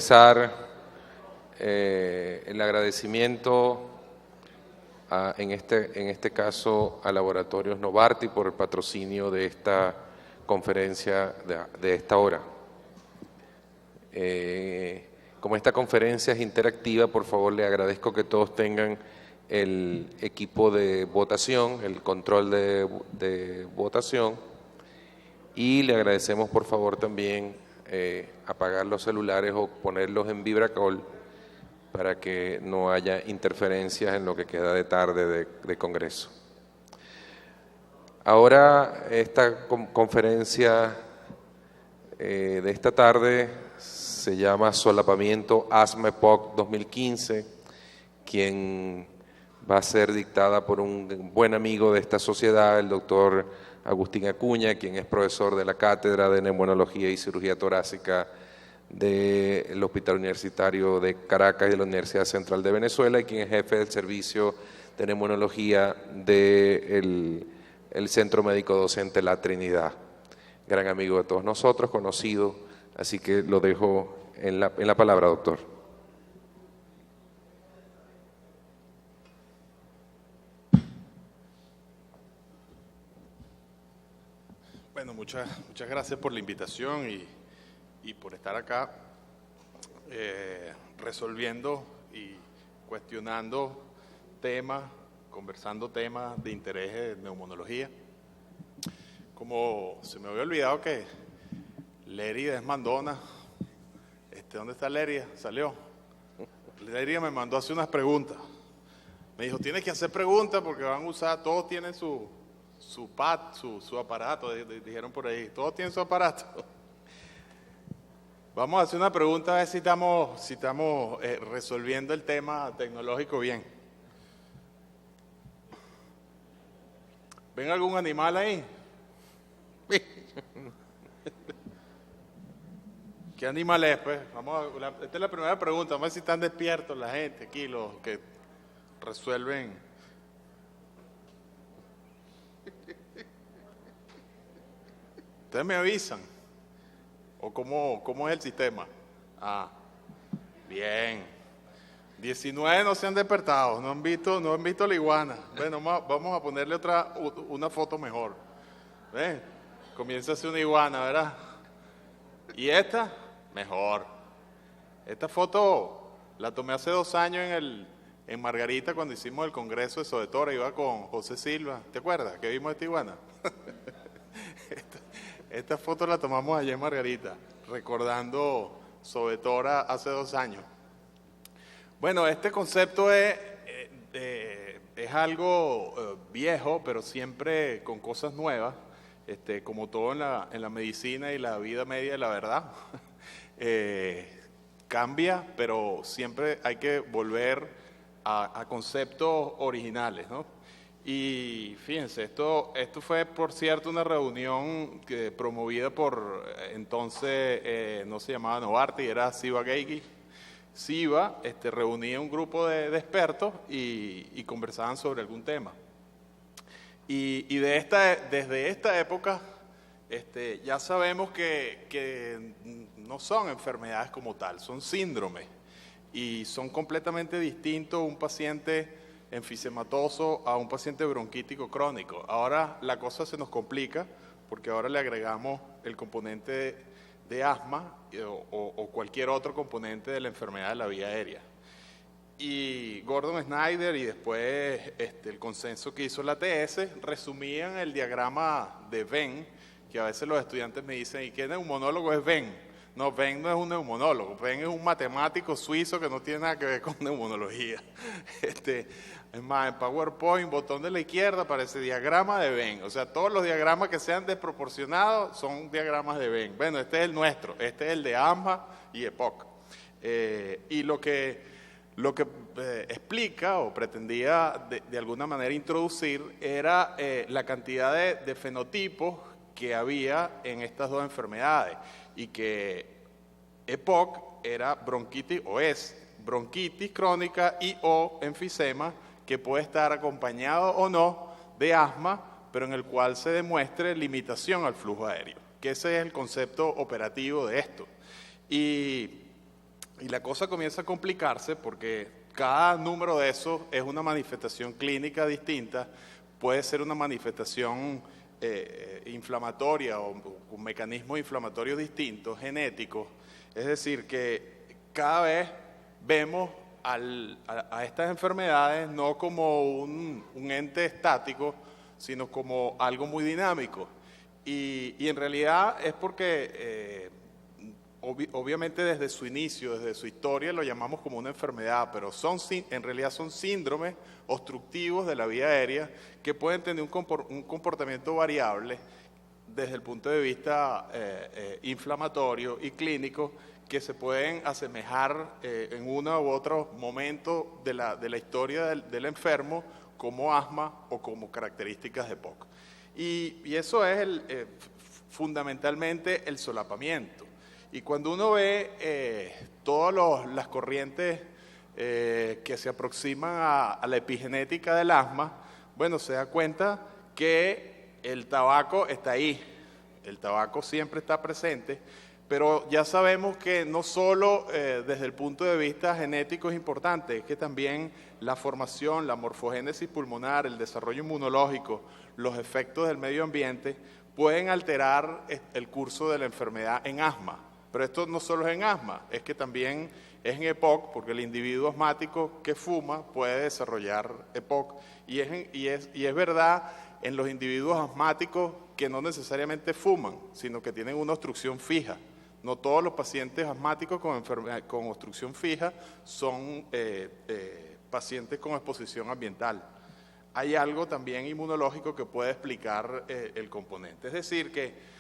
expresar el agradecimiento en este caso a Laboratorios Novartis por el patrocinio de esta conferencia de esta hora. Como esta conferencia es interactiva, por favor le agradezco que todos tengan el equipo de votación, el control de votación, y le agradecemos por favor también apagar los celulares o ponerlos en vibracol para que no haya interferencias en lo que queda de tarde de Congreso. Ahora esta conferencia de esta tarde se llama Solapamiento Asma EPOC 2015, quien va a ser dictada por un buen amigo de esta sociedad, el doctor Agustín Acuña, quien es profesor de la Cátedra de Neumonología y Cirugía Torácica del Hospital Universitario de Caracas y de la Universidad Central de Venezuela, y quien es jefe del Servicio de Neumonología del Centro Médico Docente La Trinidad. Gran amigo de todos nosotros, conocido, así que lo dejo en la palabra, doctor. Bueno, muchas gracias por la invitación y por estar acá resolviendo y cuestionando temas, conversando temas de interés de neumonología. Como se me había olvidado que Lérida es mandona, ¿dónde está Lérida? Salió. Lérida me mandó a hacer unas preguntas. Me dijo, tienes que hacer preguntas porque van a usar, todos tienen su aparato, dijeron por ahí, todos tienen su aparato. Vamos a hacer una pregunta a ver si estamos resolviendo el tema tecnológico bien. ¿Ven algún animal ahí? ¿Qué animal es, pues? Esta es la primera pregunta, vamos a ver si están despiertos la gente aquí, los que resuelven. ¿Ustedes me avisan? ¿O cómo es el sistema? Ah, bien. 19 no se han despertado, no han visto la iguana. Bueno, vamos a ponerle una foto mejor. ¿Ven? Comienza a ser una iguana, ¿verdad? Y esta, mejor. Esta foto la tomé hace 2 años en Margarita cuando hicimos el congreso de Sodetora, iba con José Silva. ¿Te acuerdas que vimos esta iguana? Esta foto la tomamos allá en Margarita, recordando Sodetora hace 2 años. Bueno, este concepto es algo viejo, pero siempre con cosas nuevas, como todo en la medicina y la vida media de la verdad. Cambia, pero siempre hay que volver a conceptos originales, ¿no? Y fíjense, esto fue, por cierto, una reunión promovida por, entonces, no se llamaba Novartis, era Siva Geigi. Siva reunía un grupo de expertos y conversaban sobre algún tema. Y desde esta época ya sabemos que no son enfermedades como tal, son síndromes. Y son completamente distintos un paciente enfisematoso a un paciente bronquítico crónico. Ahora la cosa se nos complica porque ahora le agregamos el componente de asma o cualquier otro componente de la enfermedad de la vía aérea. Y Gordon Snyder y después el consenso que hizo la TS resumían el diagrama de Venn, que a veces los estudiantes me dicen, ¿y qué neumonólogo es Venn? No, Venn no es un neumonólogo, Venn es un matemático suizo que no tiene nada que ver con neumonología. Es más, en PowerPoint, botón de la izquierda, aparece diagrama de Venn. O sea, todos los diagramas que sean desproporcionados son diagramas de Venn. Bueno, este es el nuestro, este es el de ASMA y EPOC. Y lo que explica o pretendía de alguna manera introducir era la cantidad de fenotipos que había en estas dos enfermedades y que EPOC era bronquitis o es bronquitis crónica y o enfisema que puede estar acompañado o no de asma, pero en el cual se demuestre limitación al flujo aéreo, que ese es el concepto operativo de esto. Y Y la cosa comienza a complicarse porque cada número de esos es una manifestación clínica distinta, puede ser una manifestación inflamatoria o con mecanismos inflamatorios distintos, genéticos. Es decir, que cada vez vemos a estas enfermedades no como un ente estático, sino como algo muy dinámico. Y en realidad es porque obviamente desde su inicio, desde su historia, lo llamamos como una enfermedad, pero en realidad son síndromes obstructivos de la vía aérea que pueden tener un comportamiento variable desde el punto de vista inflamatorio y clínico, que se pueden asemejar en uno u otro momento de la historia del enfermo como asma o como características de EPOC. Y eso es fundamentalmente el solapamiento. Y cuando uno ve todas las corrientes que se aproximan a la epigenética del asma, bueno, se da cuenta que el tabaco está ahí, el tabaco siempre está presente, pero ya sabemos que no solo desde el punto de vista genético es importante, es que también la formación, la morfogénesis pulmonar, el desarrollo inmunológico, los efectos del medio ambiente pueden alterar el curso de la enfermedad en asma. Pero esto no solo es en asma, es que también es en EPOC, porque el individuo asmático que fuma puede desarrollar EPOC. Y es verdad en los individuos asmáticos que no necesariamente fuman, sino que tienen una obstrucción fija. No todos los pacientes asmáticos con obstrucción fija son pacientes con exposición ambiental. Hay algo también inmunológico que puede explicar el componente. Es decir, que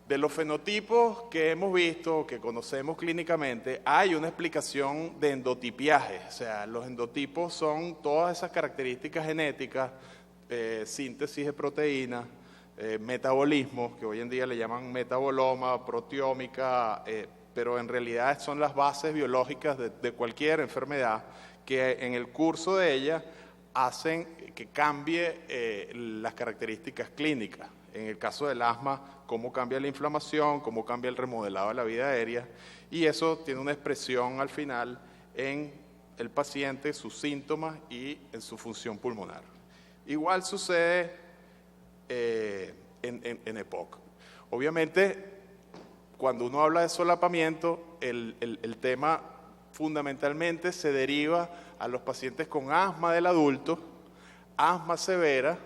de los fenotipos que hemos visto, que conocemos clínicamente, hay una explicación de endotipiaje. O sea, los endotipos son todas esas características genéticas, síntesis de proteínas, metabolismo, que hoy en día le llaman metaboloma, proteómica, pero en realidad son las bases biológicas de cualquier enfermedad que en el curso de ella hacen que cambie las características clínicas. En el caso del asma, cómo cambia la inflamación, cómo cambia el remodelado de la vida aérea, y eso tiene una expresión al final en el paciente, sus síntomas y en su función pulmonar. Igual sucede en EPOC. Obviamente, cuando uno habla de solapamiento, el tema fundamentalmente se deriva a los pacientes con asma del adulto, asma severa,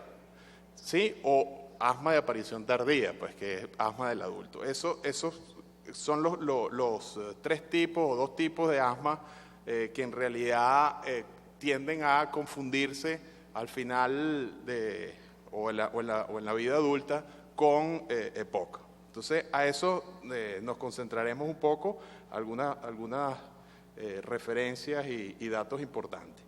¿sí? O asma de aparición tardía, pues que es asma del adulto. Esos son los tres tipos o dos tipos de asma que en realidad tienden a confundirse al final o en la vida adulta con EPOC. Entonces a eso nos concentraremos un poco, algunas referencias y datos importantes.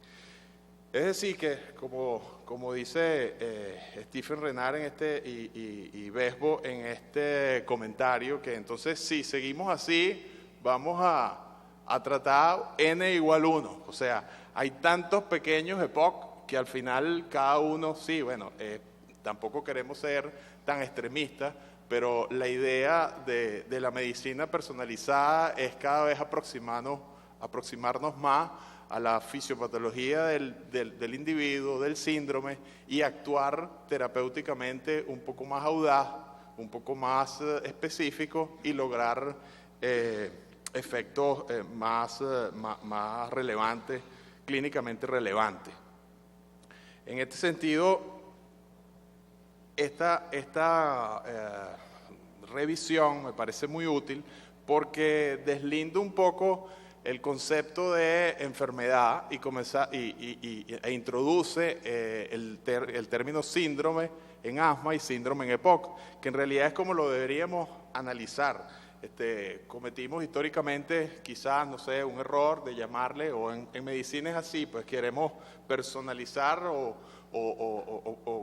Es decir que, como dice Stephen Renard y Besbo en este comentario, que entonces si seguimos así, vamos a tratar n igual 1. O sea, hay tantos pequeños EPOC que al final cada uno, sí, bueno, tampoco queremos ser tan extremistas, pero la idea de la medicina personalizada es cada vez aproximarnos más a la fisiopatología del individuo, del síndrome, y actuar terapéuticamente un poco más audaz, un poco más específico y lograr efectos más relevantes, clínicamente relevantes. En este sentido, esta revisión me parece muy útil porque deslinda un poco el concepto de enfermedad e introduce el término síndrome en asma y síndrome en EPOC, que en realidad es como lo deberíamos analizar. Cometimos históricamente quizás, no sé, un error de llamarle, o en medicina es así, pues queremos personalizar o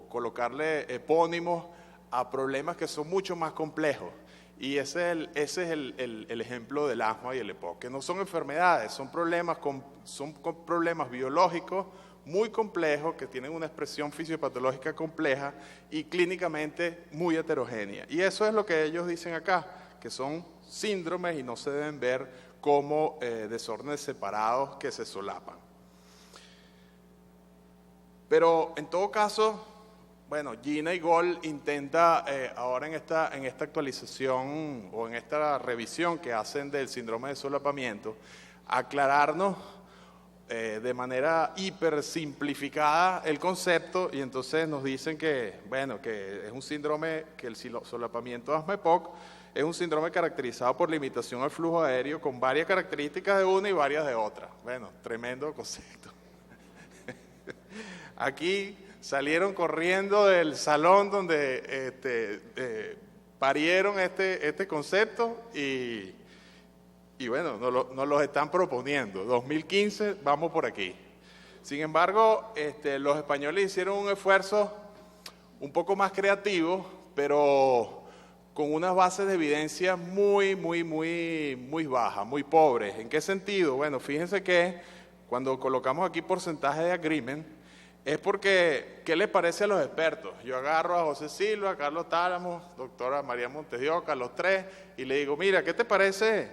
colocarle epónimos a problemas que son mucho más complejos. Y ese es el ejemplo del asma y el EPOC, que no son enfermedades, son problemas biológicos muy complejos, que tienen una expresión fisiopatológica compleja y clínicamente muy heterogénea. Y eso es lo que ellos dicen acá, que son síndromes y no se deben ver como desórdenes separados que se solapan. Pero en todo caso, bueno, Gina y Gol intenta ahora en esta actualización o en esta revisión que hacen del síndrome de solapamiento, aclararnos de manera hiper simplificada el concepto, y entonces nos dicen que, bueno, que es un síndrome, que el solapamiento de asma-EPOC es un síndrome caracterizado por limitación al flujo aéreo con varias características de una y varias de otra. Bueno, tremendo concepto. Aquí salieron corriendo del salón donde parieron este concepto y bueno, nos los están proponiendo. 2015, vamos por aquí. Sin embargo, los españoles hicieron un esfuerzo un poco más creativo, pero con unas bases de evidencia muy bajas, muy pobres. ¿En qué sentido? Bueno, fíjense que cuando colocamos aquí porcentaje de agreement, es porque, ¿qué les parece a los expertos? Yo agarro a José Silva, a Carlos Tálamo, doctora María Montes de Oca, a los tres, y le digo, mira, ¿qué te parece?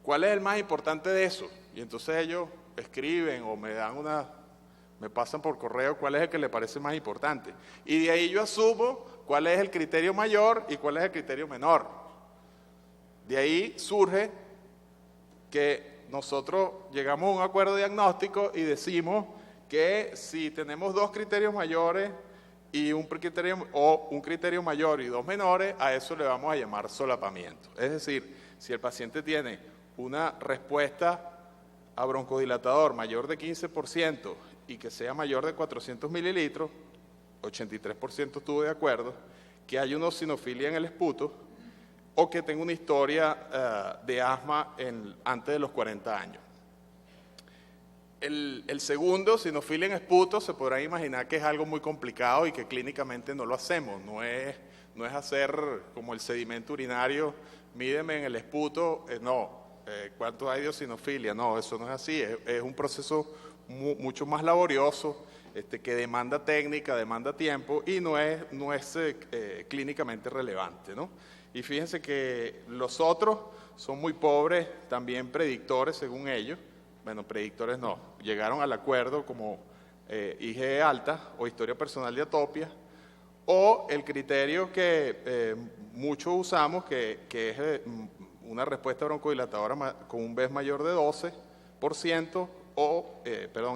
¿Cuál es el más importante de eso? Y entonces ellos escriben o me pasan por correo cuál es el que les parece más importante. Y de ahí yo asumo cuál es el criterio mayor y cuál es el criterio menor. De ahí surge que nosotros llegamos a un acuerdo diagnóstico y decimos que si tenemos dos criterios mayores y un criterio mayor y dos menores, a eso le vamos a llamar solapamiento. Es decir, si el paciente tiene una respuesta a broncodilatador mayor de 15% y que sea mayor de 400 mililitros, 83% estuvo de acuerdo, que haya una eosinofilia en el esputo o que tenga una historia de asma antes de los 40 años. El segundo, eosinofilia en esputo, se podrá imaginar que es algo muy complicado y que clínicamente no lo hacemos. No es hacer como el sedimento urinario, mídeme en el esputo, ¿cuánto hay de eosinofilia? No, eso no es así, es un proceso mucho más laborioso, que demanda técnica, demanda tiempo y no es clínicamente relevante, ¿no? Y fíjense que los otros son muy pobres, también predictores según ellos. Bueno, predictores no, llegaron al acuerdo como IgE alta o historia personal de atopia, o el criterio que muchos usamos, que es una respuesta broncodilatadora con un BES mayor de 12%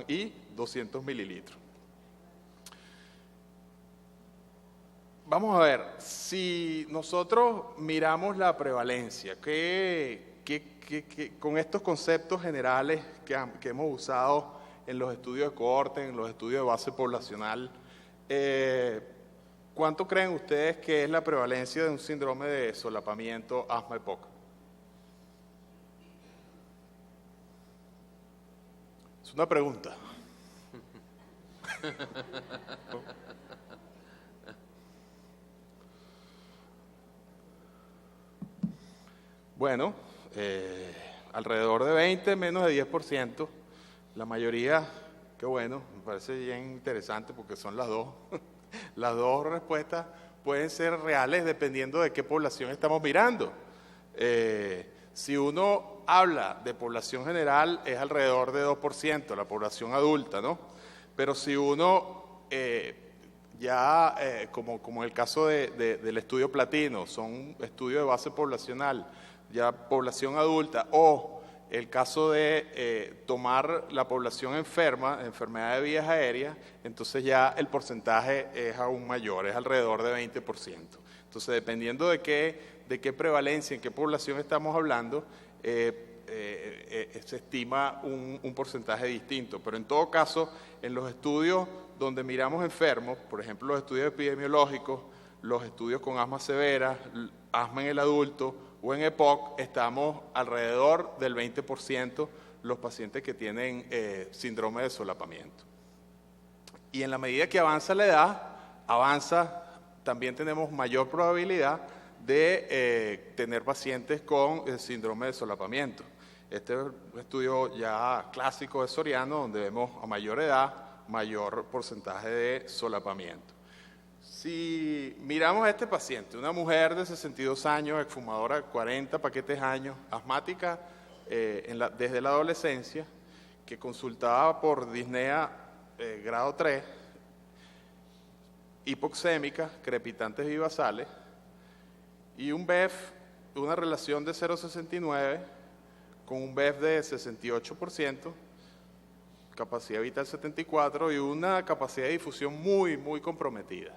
y 200 mililitros. Vamos a ver, si nosotros miramos la prevalencia, con estos conceptos generales que hemos usado en los estudios de cohorte, en los estudios de base poblacional, ¿cuánto creen ustedes que es la prevalencia de un síndrome de solapamiento asma-EPOC? Es una pregunta. Bueno, alrededor de 20, menos de 10%. La mayoría, qué bueno, me parece bien interesante porque son las dos. Las dos respuestas pueden ser reales dependiendo de qué población estamos mirando. Si uno habla de población general, es alrededor de 2%, la población adulta, ¿no? Pero si uno como el caso del estudio platino, son estudios de base poblacional, ya población adulta, o el caso de tomar la población enferma, enfermedad de vías aéreas, entonces ya el porcentaje es aún mayor, es alrededor de 20%. Entonces, dependiendo de qué prevalencia, en qué población estamos hablando, se estima un porcentaje distinto. Pero en todo caso, en los estudios donde miramos enfermos, por ejemplo los estudios epidemiológicos, los estudios con asma severa, asma en el adulto o en EPOC, estamos alrededor del 20% los pacientes que tienen síndrome de solapamiento. Y en la medida que avanza la edad, también tenemos mayor probabilidad de tener pacientes con síndrome de solapamiento. Este es un estudio ya clásico de Soriano, donde vemos a mayor edad, mayor porcentaje de solapamiento. Si miramos a este paciente, una mujer de 62 años, exfumadora, 40 paquetes años, asmática, desde la adolescencia, que consultaba por disnea grado 3, hipoxémica, crepitantes vivasales, y un BEF, una relación de 0,69 con un BEF de 68%, capacidad vital 74 y una capacidad de difusión muy, muy comprometida,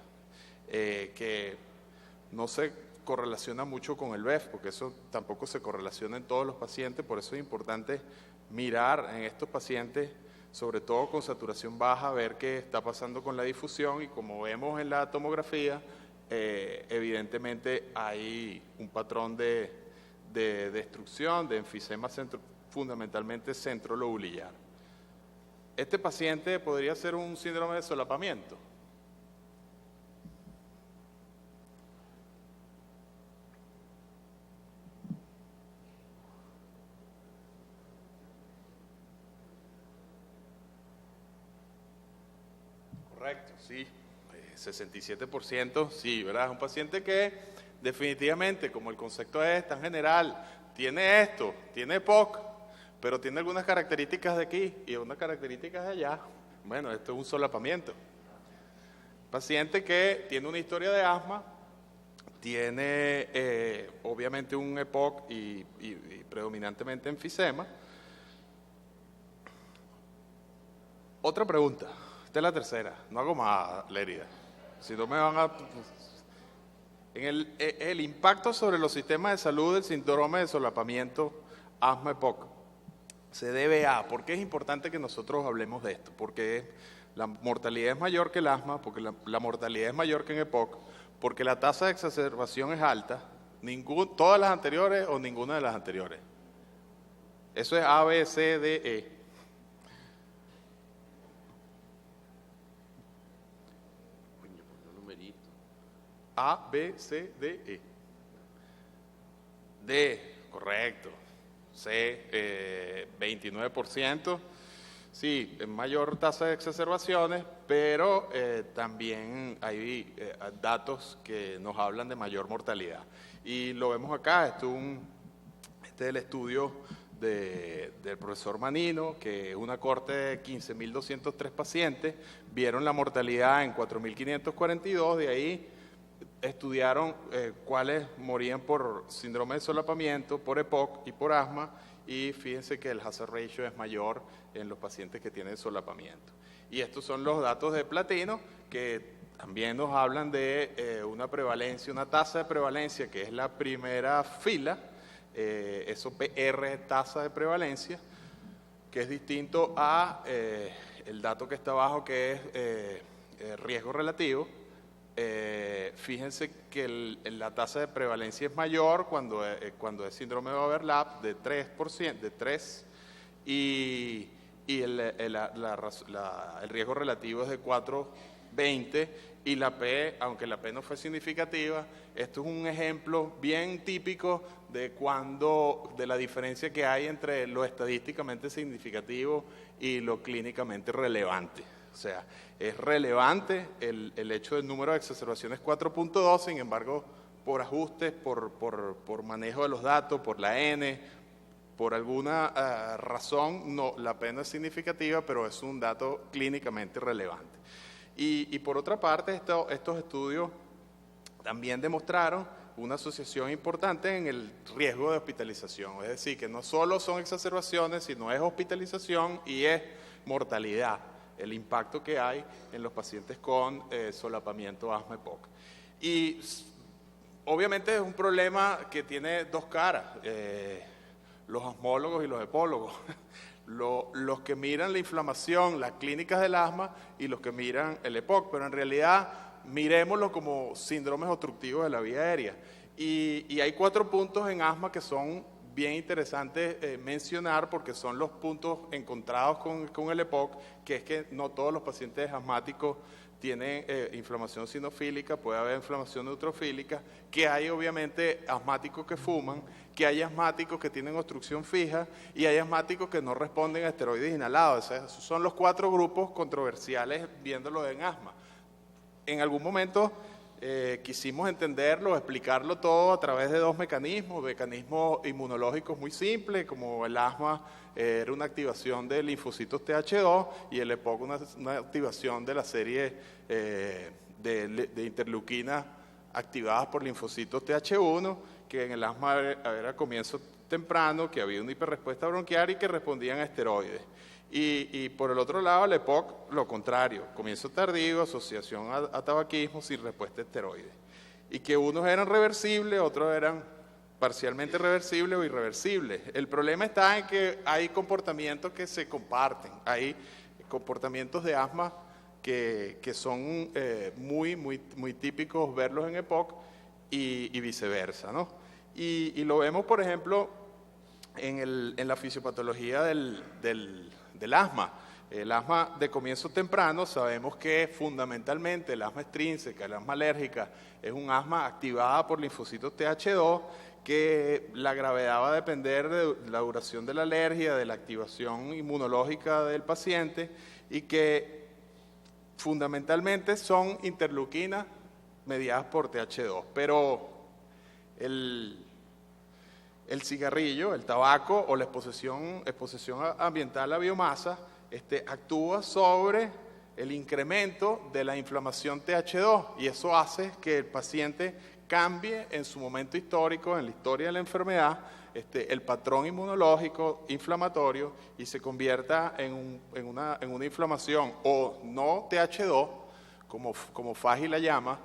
que no se correlaciona mucho con el BEF, porque eso tampoco se correlaciona en todos los pacientes, por eso es importante mirar en estos pacientes, sobre todo con saturación baja, ver qué está pasando con la difusión, y como vemos en la tomografía, evidentemente hay un patrón de destrucción, de enfisema fundamentalmente centrolobulillar. Este paciente podría ser un síndrome de solapamiento. Correcto, sí, 67%, sí, ¿verdad? Es un paciente que definitivamente, como el concepto es tan general, tiene esto, tiene EPOC, pero tiene algunas características de aquí y unas características de allá. Bueno, esto es un solapamiento. Paciente que tiene una historia de asma, tiene obviamente un EPOC y predominantemente enfisema. Otra pregunta, esta es la tercera, no hago más, Lérida, si no me van a... el impacto sobre los sistemas de salud del síndrome de solapamiento asma-EPOC se debe a, ¿por qué es importante que nosotros hablemos de esto? Porque la mortalidad es mayor que el asma, porque la mortalidad es mayor que en EPOC, porque la tasa de exacerbación es alta, todas las anteriores o ninguna de las anteriores. Eso es A, B, C, D, E. A, B, C, D, E. D, correcto. C, 29%. Sí, mayor tasa de exacerbaciones, pero también hay datos que nos hablan de mayor mortalidad. Y lo vemos acá, este es el estudio del profesor Manino, que es una corte de 15.203 pacientes, vieron la mortalidad en 4.542, de ahí estudiaron cuáles morían por síndrome de solapamiento, por EPOC y por asma, y fíjense que el hazard ratio es mayor en los pacientes que tienen solapamiento. Y estos son los datos de Platino, que también nos hablan de una prevalencia, una tasa de prevalencia, que es la primera fila, eso PR, tasa de prevalencia, que es distinto a el dato que está abajo, que es riesgo relativo. Fíjense que la tasa de prevalencia es mayor cuando es síndrome de overlap de 3%, de 3, y el riesgo relativo es de 4,20, y la P, aunque la P no fue significativa, esto es un ejemplo bien típico de la diferencia que hay entre lo estadísticamente significativo y lo clínicamente relevante. O sea, es relevante el hecho del número de exacerbaciones 4.2, sin embargo, por ajustes, por manejo de los datos, por la N, por alguna razón, la P no es significativa, pero es un dato clínicamente relevante. Y por otra parte, estos estudios también demostraron una asociación importante en el riesgo de hospitalización. Es decir, que no solo son exacerbaciones, sino es hospitalización y es mortalidad, el impacto que hay en los pacientes con solapamiento asma-EPOC. Y obviamente es un problema que tiene dos caras, los asmólogos y los epólogos, los que miran la inflamación, las clínicas del asma, y los que miran el EPOC, pero en realidad miremoslo como síndromes obstructivos de la vía aérea. Y hay 4 puntos en asma que son bien interesantes mencionar, porque son los puntos encontrados con el EPOC, que es que no todos los pacientes asmáticos tienen inflamación sinofílica, puede haber inflamación neutrofílica, que hay obviamente asmáticos que fuman, que hay asmáticos que tienen obstrucción fija y hay asmáticos que no responden a esteroides inhalados. Esos son los 4 grupos controversiales viéndolo en asma. En algún momento quisimos entenderlo, explicarlo todo a través de dos mecanismos inmunológicos muy simples, como el asma era una activación de linfocitos TH2 y el EPOC una activación de la serie de interleuquinas activadas por linfocitos TH1, que en el asma era comienzo temprano, que había una hiperrespuesta bronquial y que respondían a esteroides. Y por el otro lado, el EPOC, lo contrario, comienzo tardío, asociación a tabaquismo sin respuesta a esteroides. Y que unos eran reversibles, otros eran parcialmente reversibles o irreversibles. El problema está en que hay comportamientos que se comparten, hay comportamientos de asma que son muy típicos verlos en EPOC y viceversa, ¿no? Y lo vemos, por ejemplo, en la fisiopatología del asma. El asma de comienzo temprano, sabemos que fundamentalmente el asma extrínseca, el asma alérgica, es un asma activada por linfocitos TH2, que la gravedad va a depender de la duración de la alergia, de la activación inmunológica del paciente, y que fundamentalmente son interleuquinas mediadas por TH2. Pero el cigarrillo, el tabaco o la exposición ambiental a biomasa actúa sobre el incremento de la inflamación TH2 y eso hace que el paciente cambie en su momento histórico, en la historia de la enfermedad, el patrón inmunológico inflamatorio y se convierta en una inflamación o no TH2, como Faggi la llama,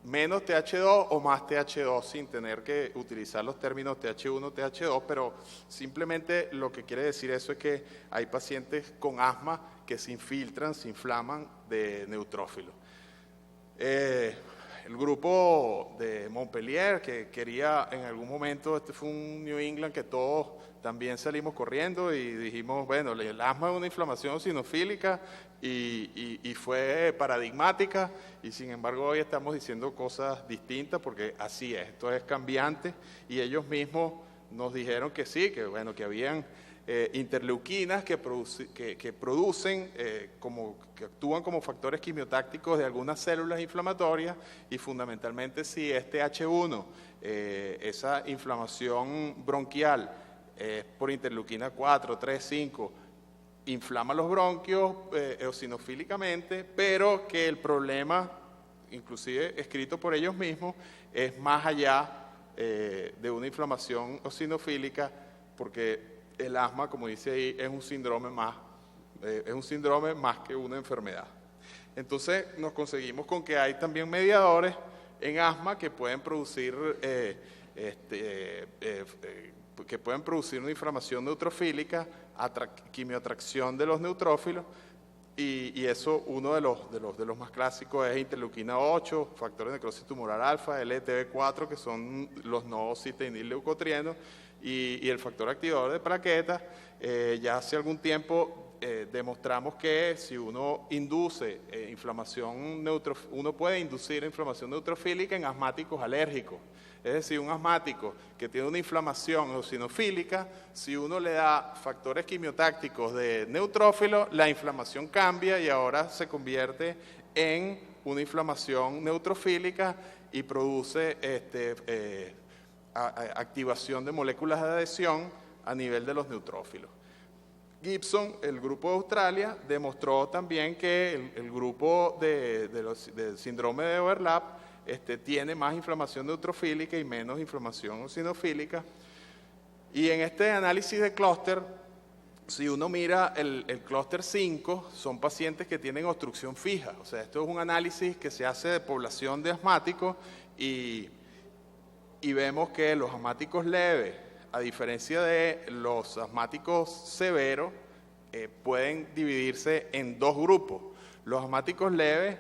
menos TH2 o más TH2 sin tener que utilizar los términos TH1, TH2, pero simplemente lo que quiere decir eso es que hay pacientes con asma que se infiltran, se inflaman de neutrófilos. El grupo de Montpellier que quería en algún momento, fue un New England que todos también salimos corriendo y dijimos, bueno, el asma es una inflamación eosinofílica y fue paradigmática y sin embargo hoy estamos diciendo cosas distintas porque así es, esto es cambiante y ellos mismos nos dijeron que sí, que bueno, que habían interleuquinas que actúan como factores quimiotácticos de algunas células inflamatorias y fundamentalmente si es TH1, esa inflamación bronquial por interleuquina 4, 3, 5, inflama los bronquios eosinofílicamente, pero que el problema, inclusive escrito por ellos mismos, es más allá de una inflamación eosinofílica, porque el asma, como dice ahí, es un síndrome más que una enfermedad. Entonces nos conseguimos con que hay también mediadores en asma que pueden producir una inflamación neutrofílica, quimioatracción de los neutrófilos, y eso uno de los más clásicos es interleuquina 8, factor de necrosis tumoral alfa, LTB4, que son los no citeinil-leucotrienos, y el factor activador de plaquetas. Ya hace algún tiempo demostramos que si uno induce uno puede inducir inflamación neutrofílica en asmáticos alérgicos. Es decir, un asmático que tiene una inflamación eosinofílica, si uno le da factores quimiotácticos de neutrófilo, la inflamación cambia y ahora se convierte en una inflamación neutrofílica y produce activación de moléculas de adhesión a nivel de los neutrófilos. Gibson, el grupo de Australia, demostró también que el grupo del síndrome de overlap tiene más inflamación neutrofílica y menos inflamación eosinofílica. Y en este análisis de clúster, si uno mira el clúster 5, son pacientes que tienen obstrucción fija. O sea, esto es un análisis que se hace de población de asmáticos y vemos que los asmáticos leves, a diferencia de los asmáticos severos, pueden dividirse en dos grupos. Los asmáticos leves,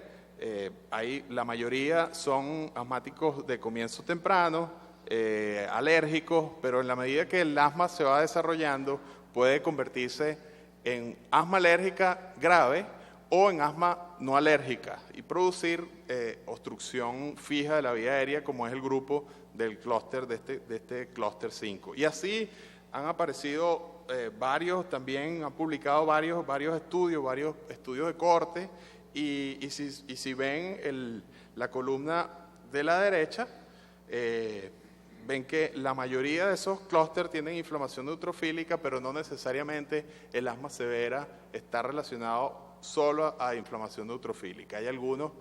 la mayoría son asmáticos de comienzo temprano, alérgicos, pero en la medida que el asma se va desarrollando, puede convertirse en asma alérgica grave o en asma no alérgica y producir obstrucción fija de la vía aérea, como es el grupo del clúster de este clúster 5. Y así han aparecido también han publicado varios estudios de corte, y si ven la columna de la derecha, ven que la mayoría de esos clústeres tienen inflamación neutrofílica, pero no necesariamente el asma severa está relacionado solo a inflamación neutrofílica. Hay algunos,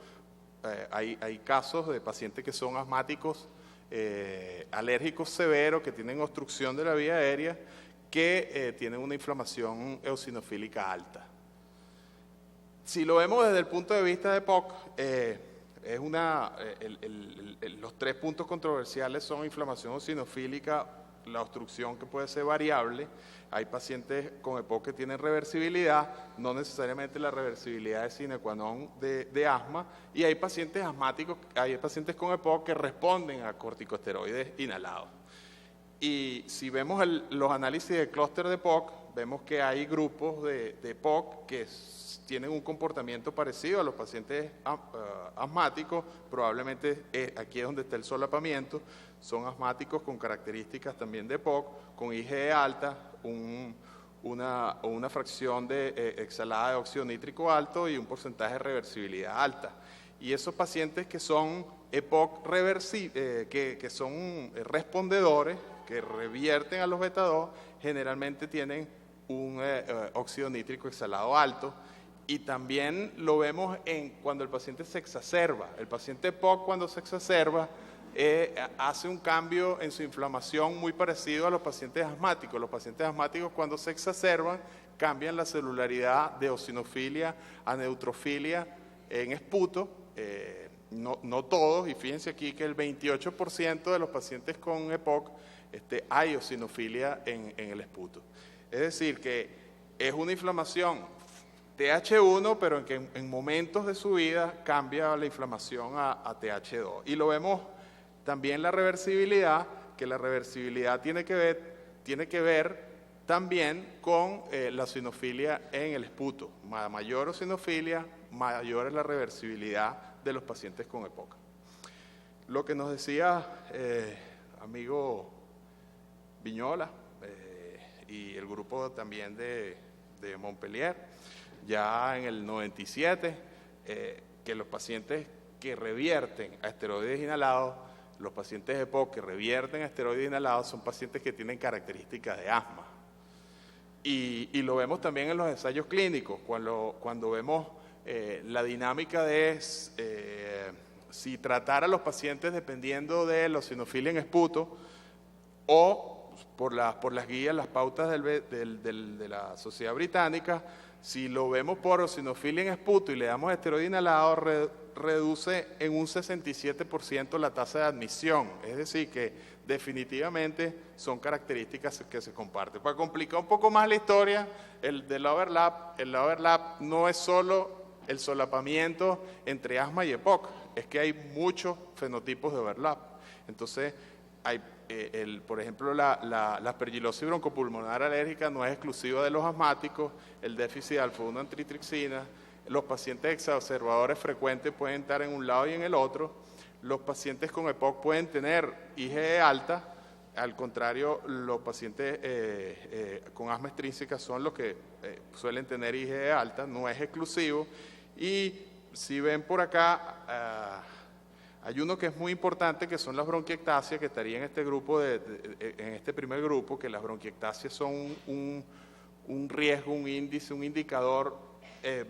hay casos de pacientes que son asmáticos, alérgicos severos, que tienen obstrucción de la vía aérea, que tienen una inflamación eosinofílica alta. Si lo vemos desde el punto de vista de EPOC, los 3 puntos controversiales son inflamación eosinofílica, la obstrucción que puede ser variable. Hay pacientes con EPOC que tienen reversibilidad, no necesariamente la reversibilidad es sine qua non de asma, y hay pacientes asmáticos, hay pacientes con EPOC que responden a corticosteroides inhalados. Y si vemos los análisis de clúster de EPOC, vemos que hay grupos de EPOC que tienen un comportamiento parecido a los pacientes asmáticos, probablemente aquí es donde está el solapamiento, son asmáticos con características también de EPOC, con IgE alta, una fracción de exhalada de óxido nítrico alto y un porcentaje de reversibilidad alta. Y esos pacientes que son EPOC que son respondedores, que revierten a los beta-2, generalmente tienen un óxido nítrico exhalado alto. Y también lo vemos cuando el paciente se exacerba. El paciente EPOC, cuando se exacerba, hace un cambio en su inflamación muy parecido a los pacientes asmáticos. Los pacientes asmáticos, cuando se exacerban, cambian la celularidad de eosinofilia a neutrofilia en esputo. No todos, y fíjense aquí que el 28% de los pacientes con EPOC hay eosinofilia en el esputo. Es decir, que es una inflamación TH1, pero en que en momentos de su vida cambia la inflamación a TH2. Y lo vemos también la reversibilidad, que la reversibilidad tiene que ver también con la eosinofilia en el esputo. Mayor eosinofilia, mayor es la reversibilidad de los pacientes con EPOC. Lo que nos decía amigo Viñola y el grupo también de Montpellier, ya en el 97, que los pacientes que revierten a esteroides inhalados, los pacientes de EPOC que revierten a esteroides inhalados son pacientes que tienen características de asma. Y lo vemos también en los ensayos clínicos, cuando vemos la dinámica de si tratar a los pacientes dependiendo de la eosinofilia en esputo o por las guías, las pautas de la Sociedad Británica. Si lo vemos por eosinofilia en esputo y le damos esteroide inhalado, reduce en un 67% la tasa de admisión. Es decir, que definitivamente son características que se comparten. Para complicar un poco más la historia, el overlap no es solo el solapamiento entre asma y EPOC, es que hay muchos fenotipos de overlap. Entonces, por ejemplo, la aspergilosis broncopulmonar alérgica no es exclusiva de los asmáticos, el déficit de alfa-1 antitripsina, los pacientes exacerbadores frecuentes pueden estar en un lado y en el otro, los pacientes con EPOC pueden tener IgE alta, al contrario, los pacientes con asma extrínseca son los que suelen tener IgE alta, no es exclusivo. Y si ven por acá, hay uno que es muy importante, que son las bronquiectasias, que estaría en este grupo, en este primer grupo, que las bronquiectasias son un riesgo, un índice, un indicador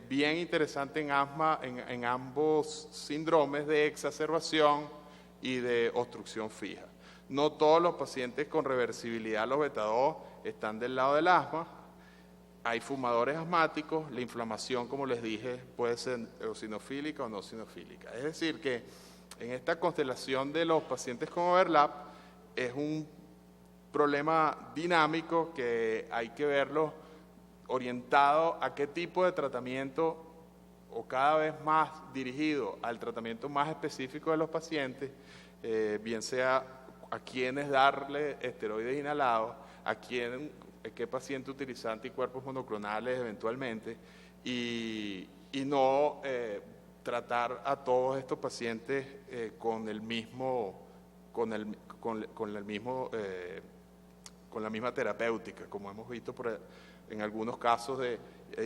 bien interesante en asma, en ambos síndromes de exacerbación y de obstrucción fija. No todos los pacientes con reversibilidad, los beta-2, están del lado del asma. Hay fumadores asmáticos, la inflamación, como les dije, puede ser eosinofílica o no eosinofílica. Es decir, que en esta constelación de los pacientes con overlap es un problema dinámico que hay que verlo orientado a qué tipo de tratamiento, o cada vez más dirigido al tratamiento más específico de los pacientes, bien sea a quiénes darle esteroides inhalados, qué paciente utilizar anticuerpos monoclonales eventualmente, y no tratar a todos estos pacientes con la misma terapéutica, como hemos visto en algunos casos de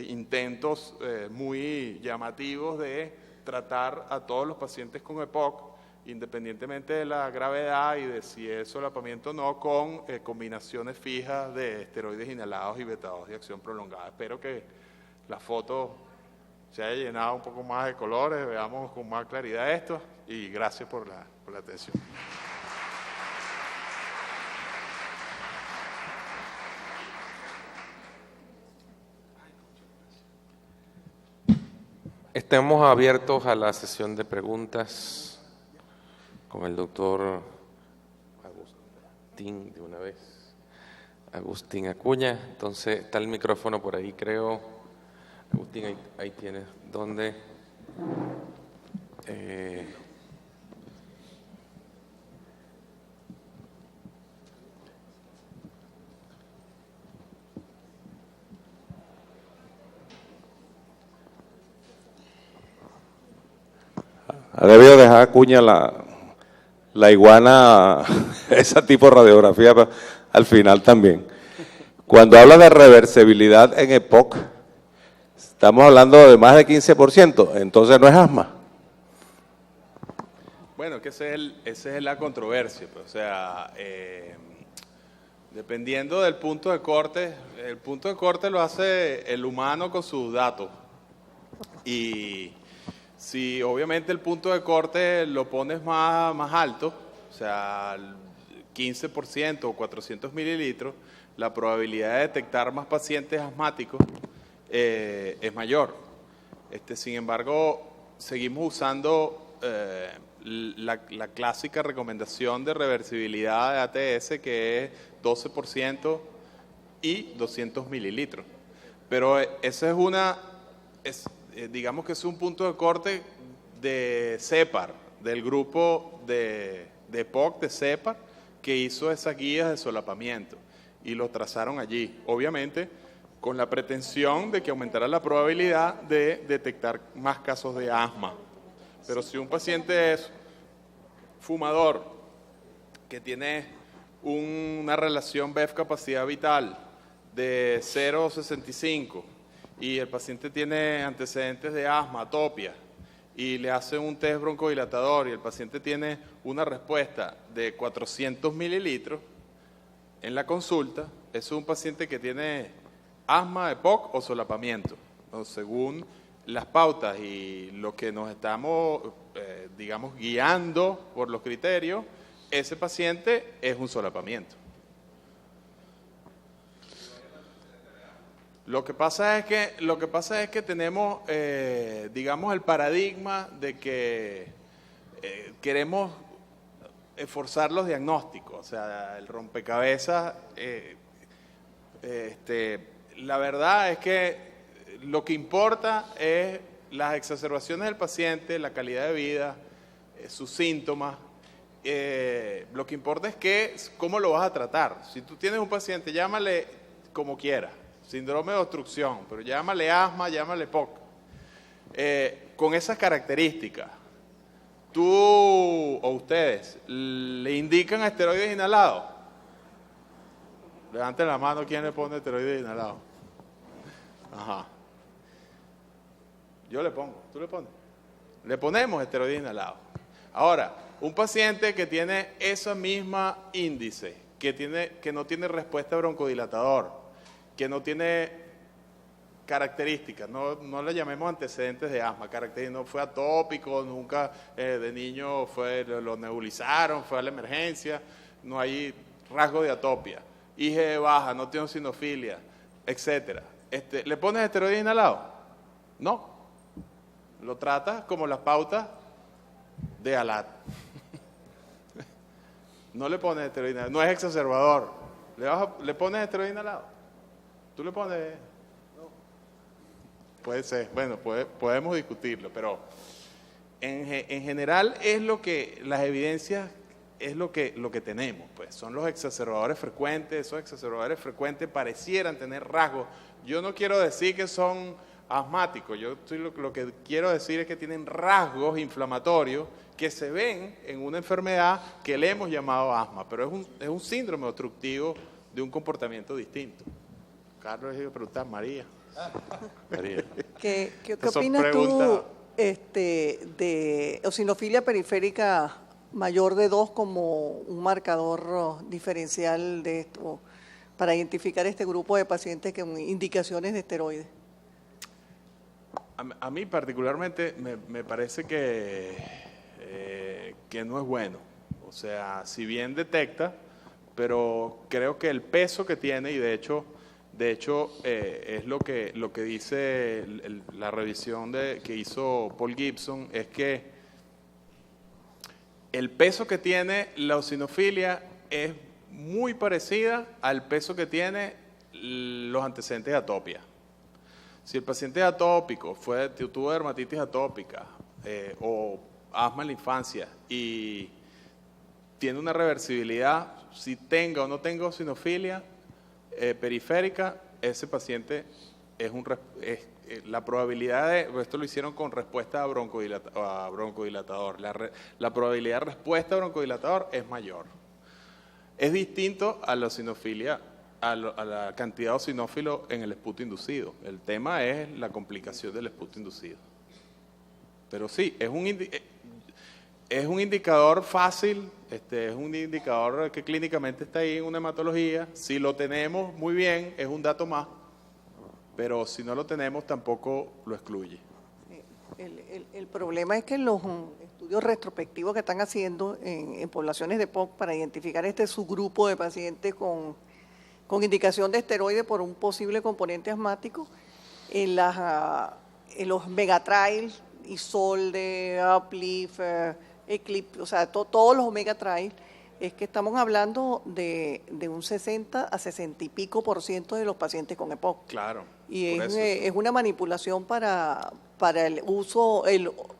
intentos muy llamativos de tratar a todos los pacientes con EPOC independientemente de la gravedad y de si es solapamiento o no, con combinaciones fijas de esteroides inhalados y betados de acción prolongada. Espero que la foto se haya llenado un poco más de colores, veamos con más claridad esto, y gracias por la atención. Estamos abiertos a la sesión de preguntas con el doctor Agustín, de una vez. Agustín Acuña. Entonces, está el micrófono por ahí, creo. Agustín, ahí tienes. ¿Dónde? Ha debido dejar Acuña la iguana, ese tipo de radiografía, pero al final también. Cuando habla de reversibilidad en EPOC, estamos hablando de más de 15%, entonces no es asma. Bueno, que esa es la controversia, pues, o sea, dependiendo del punto de corte, el punto de corte lo hace el humano con sus datos. Y si obviamente el punto de corte lo pones más alto, o sea, 15% o 400 mililitros, la probabilidad de detectar más pacientes asmáticos es mayor. Sin embargo, seguimos usando la clásica recomendación de reversibilidad de ATS, que es 12% y 200 mililitros. Pero esa digamos que es un punto de corte de CEPAR, del grupo de EPOC de CEPAR, que hizo esas guías de solapamiento y lo trazaron allí, obviamente con la pretensión de que aumentara la probabilidad de detectar más casos de asma. Pero si un paciente es fumador, que tiene una relación BEF capacidad vital de 0,65 y el paciente tiene antecedentes de asma, atopia, y le hacen un test broncodilatador y el paciente tiene una respuesta de 400 mililitros en la consulta, es un paciente que tiene asma, EPOC o solapamiento. Entonces, según las pautas y lo que nos estamos, digamos, guiando por los criterios, ese paciente es un solapamiento. Lo que pasa es que tenemos, digamos, el paradigma de que queremos esforzar los diagnósticos, o sea, el rompecabezas. La verdad es que lo que importa es las exacerbaciones del paciente, la calidad de vida, sus síntomas. Lo que importa es cómo lo vas a tratar. Si tú tienes un paciente, llámale como quieras. Síndrome de obstrucción, pero llámale asma, llámale POC. Con esas características, tú o ustedes le indican esteroides inhalados. Levanten la mano, ¿quién le pone esteroides inhalados? Ajá. Yo le pongo, ¿tú le pones? Le ponemos esteroides inhalados. Ahora, un paciente que tiene esa misma índice, que no tiene respuesta broncodilatador, que no tiene características, no le llamemos antecedentes de asma, no fue atópico, nunca de niño lo nebulizaron, fue a la emergencia, no hay rasgo de atopia, IgE baja, no tiene eosinofilia, etcétera. ¿Le pones esteroides inhalados? No. Lo tratas como las pautas de ALAT. No le pones esteroides inhalados, no es exacerbador. ¿Le pones esteroides inhalados? ¿Tú le pones? No. Puede ser, bueno, podemos discutirlo, pero en general es lo que las evidencias es lo que tenemos, pues son los exacerbadores frecuentes. Esos exacerbadores frecuentes parecieran tener rasgos. Yo no quiero decir que son asmáticos, lo que quiero decir es que tienen rasgos inflamatorios que se ven en una enfermedad que le hemos llamado asma, pero es un síndrome obstructivo de un comportamiento distinto. Carlos, iba a preguntar, María. María. ¿Qué opinas tú de eosinofilia periférica mayor de 2 como un marcador diferencial de esto, para identificar este grupo de pacientes con indicaciones de esteroides? A mí particularmente me parece que no es bueno. O sea, si bien detecta, pero creo que el peso que tiene, y de hecho es lo que dice la revisión que hizo Paul Gibson, es que el peso que tiene la eosinofilia es muy parecida al peso que tiene los antecedentes de atopia. Si el paciente es atópico, tuvo dermatitis atópica o asma en la infancia y tiene una reversibilidad, si tenga o no tenga eosinofilia periférica, ese paciente la probabilidad esto lo hicieron con respuesta a broncodilatador, la probabilidad de respuesta a broncodilatador es mayor. Es distinto a la eosinofilia, a la cantidad de eosinófilo en el esputo inducido. El tema es la complicación del esputo inducido. Pero sí, es un indicador fácil, es un indicador que clínicamente está ahí en una hematología. Si lo tenemos, muy bien, es un dato más, pero si no lo tenemos, tampoco lo excluye. El problema es que los estudios retrospectivos que están haciendo en poblaciones de POC para identificar este subgrupo de pacientes con indicación de esteroides por un posible componente asmático, en los megatrials, Isolde, Uplift, Eclipse, o sea, todos los megatrials, es que estamos hablando de un 60 a 60 y pico % de los pacientes con EPOC. Claro. Y es una manipulación para el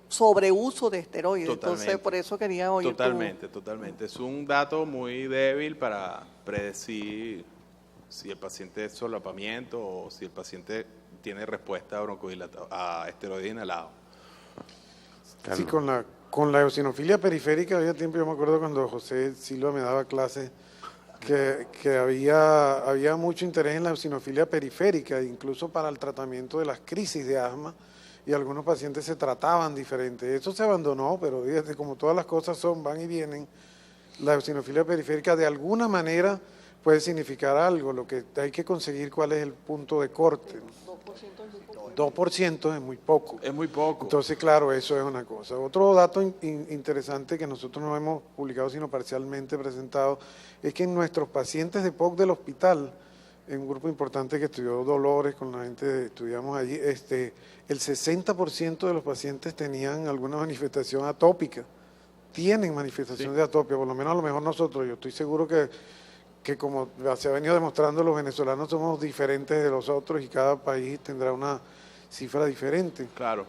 sobreuso de esteroides. Totalmente. Entonces, por eso quería oír Totalmente. Es un dato muy débil para predecir si el paciente es solapamiento o si el paciente tiene respuesta a esteroide inhalado. Sí, con la eosinofilia periférica había tiempo, yo me acuerdo cuando José Silva me daba clases, que había mucho interés en la eosinofilia periférica, incluso para el tratamiento de las crisis de asma, y algunos pacientes se trataban diferente. Eso se abandonó, pero fíjate, como todas las cosas van y vienen, la eosinofilia periférica de alguna manera puede significar algo. Lo que hay que conseguir cuál es el punto de corte. 2% es muy poco. Es muy poco. Entonces, claro, eso es una cosa. Otro dato interesante que nosotros no hemos publicado, sino parcialmente presentado, es que en nuestros pacientes de POC del hospital, en un grupo importante que estudió Dolores, con la gente estudiamos allí, el 60% de los pacientes tenían alguna manifestación atópica. Tienen manifestación de atopia, por lo menos a lo mejor nosotros. Yo estoy seguro que como se ha venido demostrando, los venezolanos somos diferentes de los otros y cada país tendrá una cifra diferente. Claro.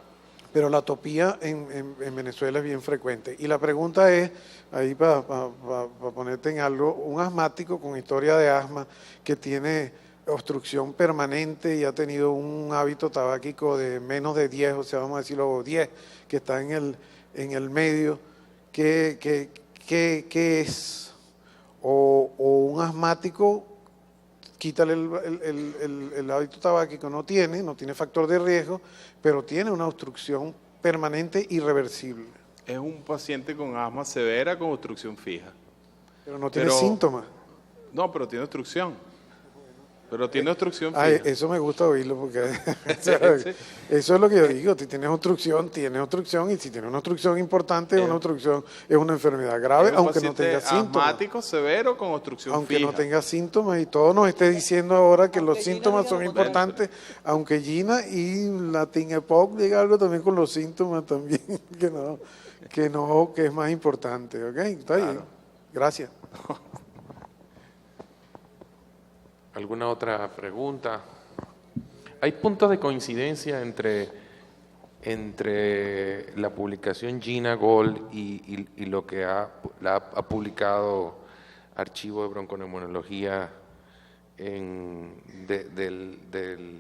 Pero la atopía en Venezuela es bien frecuente. Y la pregunta es, ahí para ponerte en algo, un asmático con historia de asma que tiene obstrucción permanente y ha tenido un hábito tabáquico de menos de 10, o sea, vamos a decirlo 10, que está en el medio, ¿qué es? O un asmático, quítale el hábito tabáquico, no tiene factor de riesgo, pero tiene una obstrucción permanente irreversible. Es un paciente con asma severa con obstrucción fija. Pero no tiene síntomas. No, pero tiene obstrucción. Pero tiene obstrucción fija. Eso me gusta oírlo porque Sí. eso es lo que yo digo. Si tienes obstrucción, y si tienes una obstrucción importante, una obstrucción es una enfermedad grave, aunque no tenga síntomas. Asmático severo con obstrucción aunque fija. no tenga síntomas, y todo nos esté diciendo ahora que los síntomas son importantes, aunque Gina y Latin Epoch diga algo también con los síntomas también, que es más importante, ¿ok? Está bien. Gracias. ¿Alguna otra pregunta? ¿Hay puntos de coincidencia entre la publicación Gina Gold y lo que ha publicado Archivo de Bronconeumonología del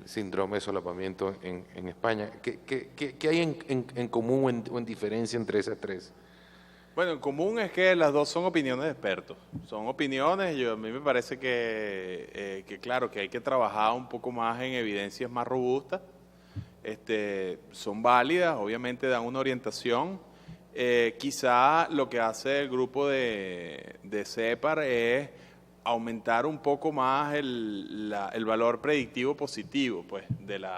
síndrome de solapamiento en España? ¿Qué hay en común o en diferencia entre esas tres? Bueno, en común es que las dos son opiniones de expertos. Son opiniones, a mí me parece que claro, que hay que trabajar un poco más en evidencias más robustas. Son válidas, obviamente dan una orientación. Quizá lo que hace el grupo de CEPAR es aumentar un poco más el valor predictivo positivo pues, del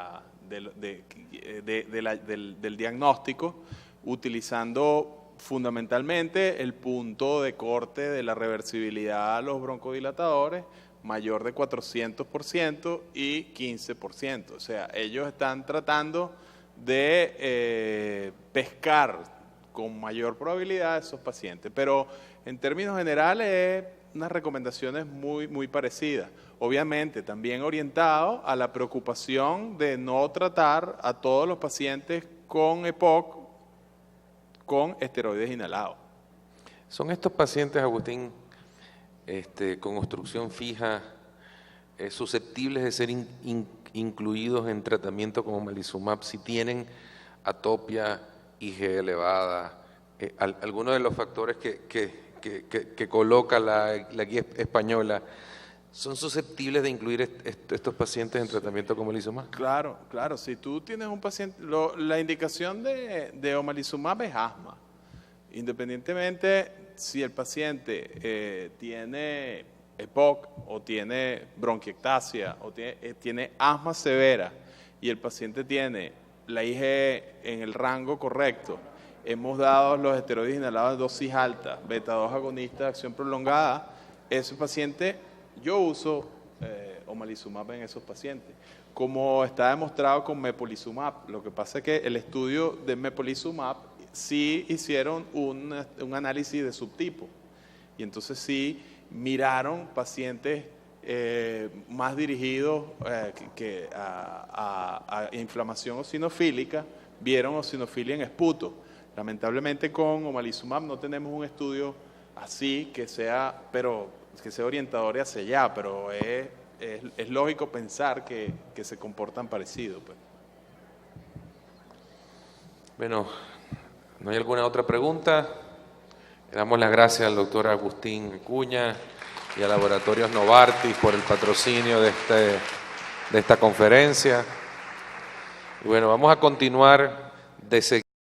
diagnóstico, utilizando fundamentalmente el punto de corte de la reversibilidad a los broncodilatadores mayor de 400% y 15%. O sea, ellos están tratando de pescar con mayor probabilidad a esos pacientes, pero en términos generales unas recomendaciones muy parecidas. Obviamente también orientado a la preocupación de no tratar a todos los pacientes con EPOC con esteroides inhalados. ¿Son estos pacientes, Agustín, con obstrucción fija, susceptibles de ser incluidos en tratamiento como omalizumab si tienen atopia, IG elevada, algunos de los factores que coloca la guía española, ¿son susceptibles de incluir estos pacientes en tratamiento con omalizumab? Claro. Si tú tienes un paciente, la indicación de omalizumab es asma. Independientemente si el paciente tiene EPOC o tiene bronquiectasia o tiene asma severa y el paciente tiene la IG en el rango correcto, hemos dado los esteroides inhalados de dosis alta, beta-2 agonista de acción prolongada, ese paciente, yo uso omalizumab en esos pacientes, como está demostrado con mepolizumab. Lo que pasa es que el estudio de mepolizumab sí hicieron un análisis de subtipo, y entonces sí miraron pacientes más dirigidos a inflamación eosinofílica, vieron eosinofilia en esputo. Lamentablemente con omalizumab no tenemos un estudio así que sea orientador hacia allá, pero es lógico pensar que se comportan parecidos. Pues. Bueno, ¿no hay alguna otra pregunta? Le damos las gracias al doctor Agustín Acuña y a Laboratorios Novartis por el patrocinio de esta conferencia. Y bueno, vamos a continuar de seguir.